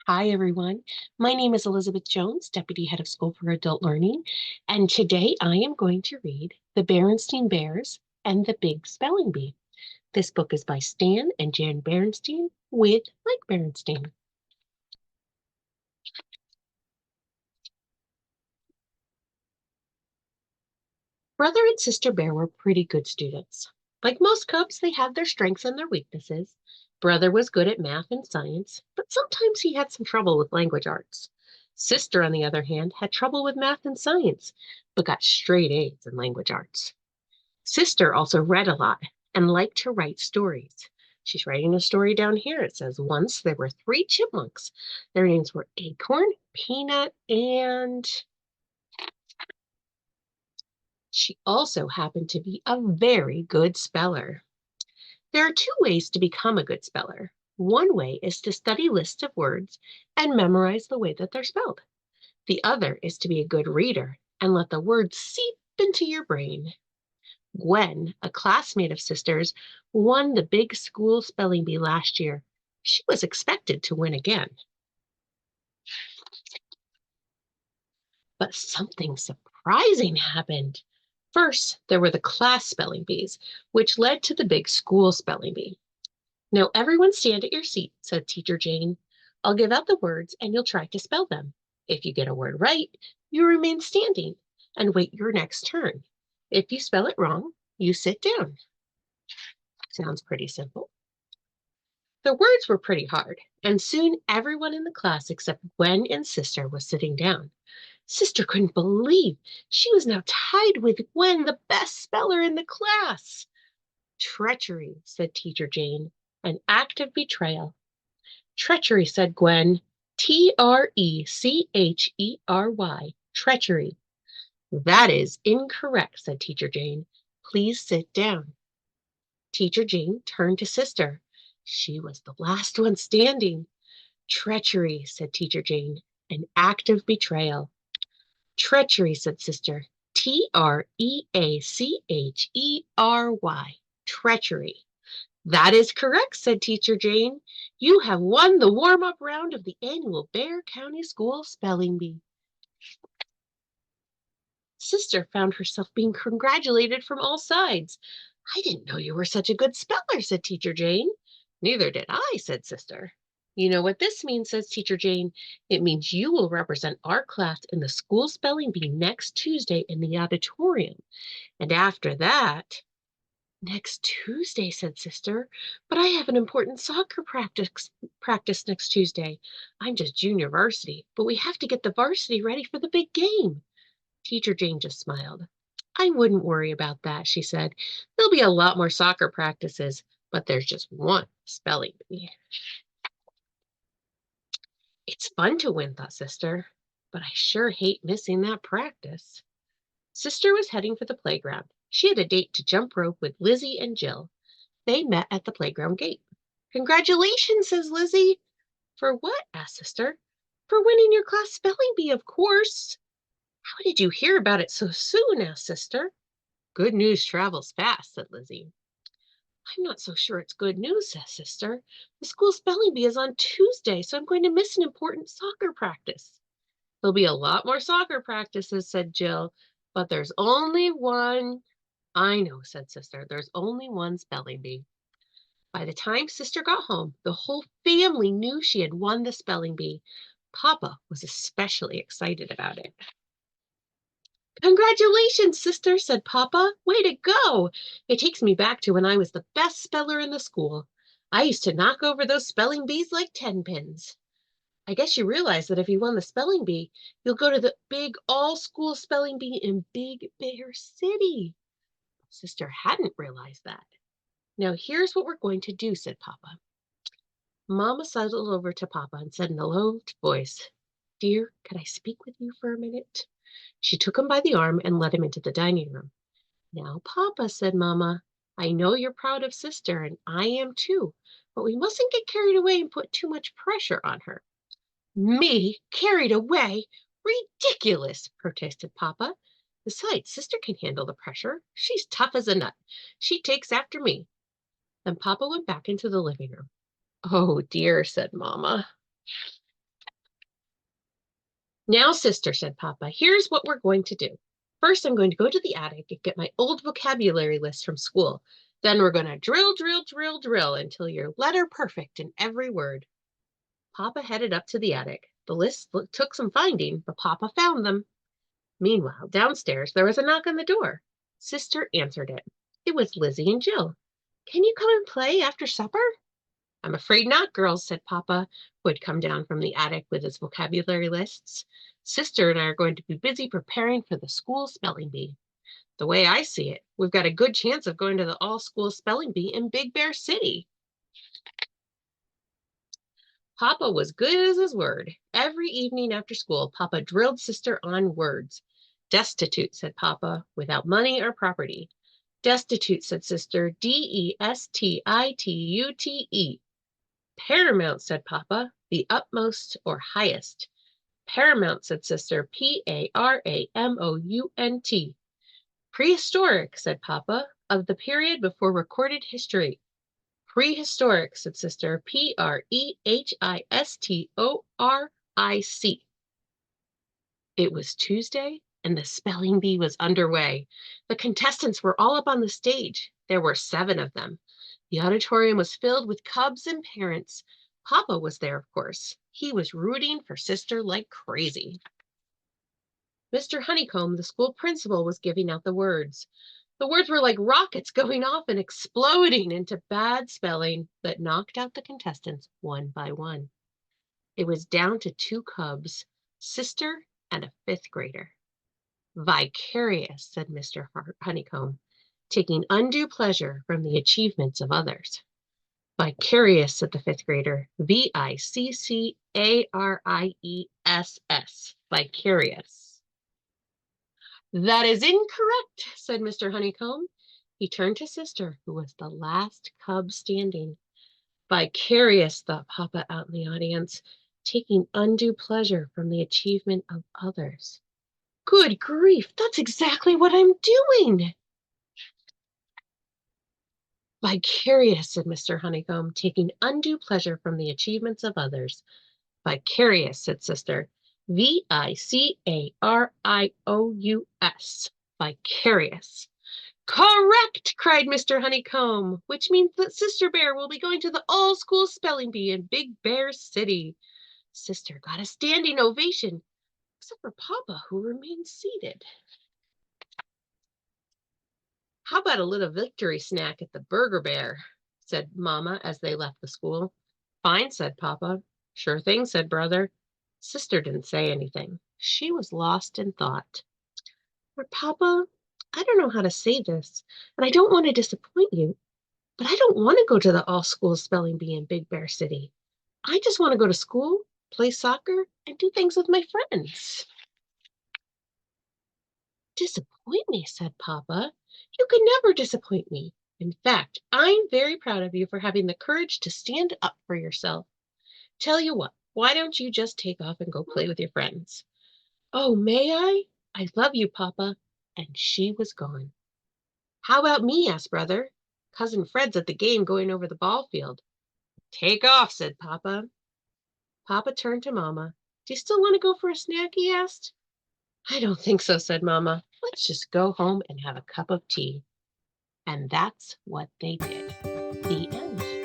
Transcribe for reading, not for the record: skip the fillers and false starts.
Hi, everyone. My name is Elizabeth Jones, Deputy Head of School for Adult Learning, and today I am going to read The Berenstain Bears and the Big Spelling Bee. This book is by Stan and Jan Berenstain with Mike Berenstain. Brother and Sister Bear were pretty good students. Like most cubs, they had their strengths and their weaknesses. Brother was good at math and science, but sometimes he had some trouble with language arts. Sister, on the other hand, had trouble with math and science, but got straight A's in language arts. Sister also read a lot and liked to write stories. She's writing a story down here. It says, once there were three chipmunks. Their names were Acorn, Peanut, and she also happened to be a very good speller. There are two ways to become a good speller. One way is to study lists of words and memorize the way that they're spelled. The other is to be a good reader and let the words seep into your brain. Gwen, a classmate of Sister's, won the big school spelling bee last year. She was expected to win again. But something surprising happened. First, there were the class spelling bees, which led to the big school spelling bee. Now, everyone stand at your seat, said Teacher Jane. I'll give out the words and you'll try to spell them. If you get a word right, you remain standing and wait your next turn. If you spell it wrong, you sit down. Sounds pretty simple. The words were pretty hard, and soon everyone in the class except Gwen and Sister was sitting down. Sister couldn't believe she was now tied with Gwen, the best speller in the class. Treachery, said Teacher Jane, an act of betrayal. Treachery, said Gwen, Trechery, treachery. That is incorrect, said Teacher Jane. Please sit down. Teacher Jane turned to Sister. She was the last one standing. Treachery, said Teacher Jane, an act of betrayal. Treachery, said Sister. Treachery. Treachery. That is correct, said Teacher Jane. You have won the warm-up round of the annual Bear County School Spelling Bee. Sister found herself being congratulated from all sides. I didn't know you were such a good speller, said Teacher Jane. Neither did I, said Sister. You know what this means, says Teacher Jane. It means you will represent our class in the school spelling bee next Tuesday in the auditorium. And after that, next Tuesday, said Sister, but I have an important soccer practice next Tuesday. I'm just junior varsity, but we have to get the varsity ready for the big game. Teacher Jane just smiled. I wouldn't worry about that, she said. There'll be a lot more soccer practices, but there's just one spelling bee. It's fun to win, thought Sister, but I sure hate missing that practice. Sister was heading for the playground. She had a date to jump rope with Lizzie and Jill. They met at the playground gate. Congratulations, says Lizzie. For what? Asked Sister. For winning your class spelling bee, of course. How did you hear about it so soon? Asked Sister. Good news travels fast, said Lizzie. I'm not so sure it's good news, says Sister. The school spelling bee is on Tuesday, so I'm going to miss an important soccer practice. There'll be a lot more soccer practices, said Jill, but there's only one. I know, said Sister. There's only one spelling bee. By the time Sister got home, the whole family knew she had won the spelling bee. Papa was especially excited about it. Congratulations, Sister, said Papa. Way to go. It takes me back to when I was the best speller in the school. I used to knock over those spelling bees like 10 pins. I guess you realize that if you won the spelling bee, you'll go to the big all-school spelling bee in Big Bear City. Sister hadn't realized that. Now here's what we're going to do, said Papa. Mama sidled over to Papa and said in a low voice, Dear, could I speak with you for a minute? She took him by the arm and led him into the dining room. Now, Papa, said Mama, I know you're proud of Sister, and I am too, but we mustn't get carried away and put too much pressure on her. Me? Carried away? Ridiculous, protested Papa. Besides, Sister can handle the pressure. She's tough as a nut. She takes after me. Then Papa went back into the living room. Oh, dear, said Mama. Now, sister, said Papa, here's what we're going to do. First, I'm going to go to the attic and get my old vocabulary list from school. Then we're going to drill, drill, drill, drill until you're letter perfect in every word. Papa headed up to the attic. The list took some finding, but Papa found them. Meanwhile, downstairs, there was a knock on the door. Sister answered it. It was Lizzie and Jill. Can you come and play after supper? I'm afraid not, girls, said Papa, who had come down from the attic with his vocabulary lists. Sister and I are going to be busy preparing for the school spelling bee. The way I see it, we've got a good chance of going to the all-school spelling bee in Big Bear City. Papa was good as his word. Every evening after school, Papa drilled Sister on words. Destitute, said Papa, without money or property. Destitute, said Sister, Destitute. Paramount, said Papa, the utmost or highest. Paramount, said Sister, Paramount. Prehistoric, said Papa, of the period before recorded history. Prehistoric, said Sister, Prehistoric. It was Tuesday, and the spelling bee was underway. The contestants were all up on the stage. There were 7 of them. The auditorium was filled with cubs and parents. Papa was there, of course. He was rooting for Sister like crazy. Mr. Honeycomb, the school principal, was giving out the words. The words were like rockets going off and exploding into bad spelling that knocked out the contestants one by one. It was down to 2 cubs, Sister and a 5th grader. Vicarious, said Mr. Honeycomb, taking undue pleasure from the achievements of others. Vicarious, said the 5th grader, Viccariess, vicarious. That is incorrect, said Mr. Honeycomb. He turned to Sister, who was the last cub standing. Vicarious, thought Papa out in the audience, taking undue pleasure from the achievement of others. Good grief, that's exactly what I'm doing. Vicarious, said Mr. Honeycomb, taking undue pleasure from the achievements of others. Vicarious, said Sister, Vicarious, vicarious. Correct, cried Mr. Honeycomb, which means that Sister Bear will be going to the all-school spelling bee in Big Bear City. Sister got a standing ovation, except for Papa, who remained seated. How about a little victory snack at the Burger Bear, said Mama as they left the school. Fine, said Papa. Sure thing, said Brother. Sister didn't say anything. She was lost in thought. But Papa, I don't know how to say this, and I don't want to disappoint you, but I don't want to go to the all-school spelling bee in Big Bear City. I just want to go to school, play soccer, and do things with my friends. Disappoint me, said Papa. You could never disappoint me. In fact, I'm very proud of you for having the courage to stand up for yourself. Tell you what, why don't you just take off and go play with your friends? Oh, may I? I love you, Papa. And she was gone. How about me? Asked Brother. Cousin Fred's at the game going over the ball field. Take off, said Papa. Papa turned to Mama. Do you still want to go for a snack? He asked. I don't think so, said Mama. Let's just go home and have a cup of tea. And that's what they did. The end.